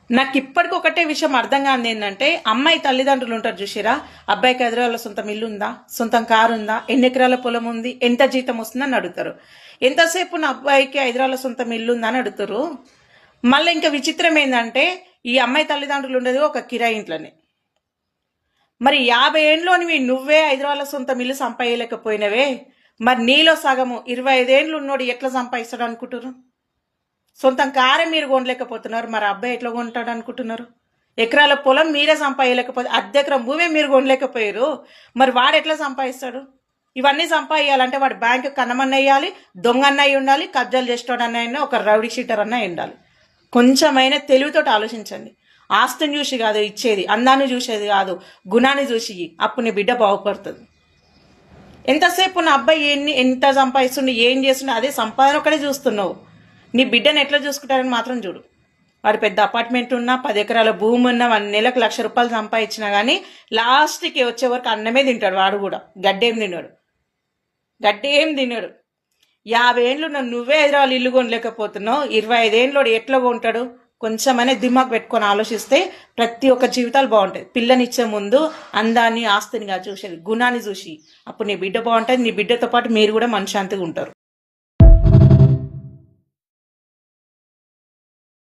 నాకు ఇప్పటికి ఒకటే విషయం అర్థం కాదు ఏంటంటే, అమ్మాయి తల్లిదండ్రులు ఉంటారు చూసిరా, అబ్బాయికి హైదరాబాద్లో సొంతం ఇల్లు ఉందా, సొంతం కారు ఉందా, ఎన్ని ఎకరాల పొలం ఉంది, ఎంత జీతం వస్తుందని అడుగుతారు. ఎంతసేపు నా అబ్బాయికి హైదరాబాద్లో సొంతం ఇల్లు ఉందా అని అడుగుతారు. మళ్ళీ ఇంకా విచిత్రం ఏంటంటే, ఈ అమ్మాయి తల్లిదండ్రులు ఉండేది ఒక కిరాయి ఇంట్లోనే. మరి 50 ఏండ్లోనివి నువ్వే హైదరాబాద్లో సొంతం ఇల్లు సంపాదలేకపోయినవే, మరి నీలో సగము 25 ఏండ్లు ఉన్నోడు ఎట్లా సంపాదిస్తాడు అనుకుంటారు? సొంతం కారే మీరు కొనలేకపోతున్నారు, మరి అబ్బాయి ఎట్లా కొంటాడు అనుకుంటున్నారు? ఎకరాల పొలం మీరే సంపాదలేకపోతే, అర్ధ ఎకరం భూమి మీరు కొనలేకపోయారు, మరి వాడు ఎట్లా సంపాదిస్తాడు? ఇవన్నీ సంపాదించాలంటే వాడు బ్యాంకు కన్నమన్న వేయాలి, దొంగ అన్నయ్య ఉండాలి, కబ్జాలు చేసేటోడన్న ఒక రౌడీ షీటర్ అన్న ఉండాలి. కొంచెమైనా తెలివితోటి ఆలోచించండి. ఆస్తిని చూసి కాదు ఇచ్చేది, అందాన్ని చూసేది కాదు, గుణాన్ని చూసి అప్పుడు నీ బిడ్డ బాగుపడుతుంది. ఎంతసేపు నా అబ్బాయి ఎంత సంపాదిస్తుండే, ఏం చేస్తుండే, అదే సంపాదన ఒకటే చూస్తున్నావు. నీ బిడ్డను ఎట్లా చూసుకుంటారని మాత్రం చూడు. వాడు పెద్ద అపార్ట్మెంట్ ఉన్నా, 10 ఎకరాల భూమి ఉన్నా, 1 నెలకు ₹1,00,000 సంపాదించినా కానీ లాస్ట్కి వచ్చే వరకు అన్నమే తింటాడు. వాడు కూడా గడ్డేం తిన్నాడు. 50 ఏండ్లు నువ్వే హైదరాబాద్ ఇల్లు కొనలేకపోతున్నావు, 25 ఏండ్లు ఎట్లా కొంటాడు? కొంచెమనే దిమాగ్ పెట్టుకొని ఆలోచిస్తే ప్రతి ఒక్క జీవితాలు బాగుంటాయి. పిల్లనిచ్చే ముందు అందాన్ని, ఆస్తినిగా చూసేది, గుణాన్ని చూసి అప్పుడు నీ బిడ్డ బాగుంటుంది. నీ బిడ్డతో పాటు మీరు కూడా మనశ్శాంతిగా ఉంటారు.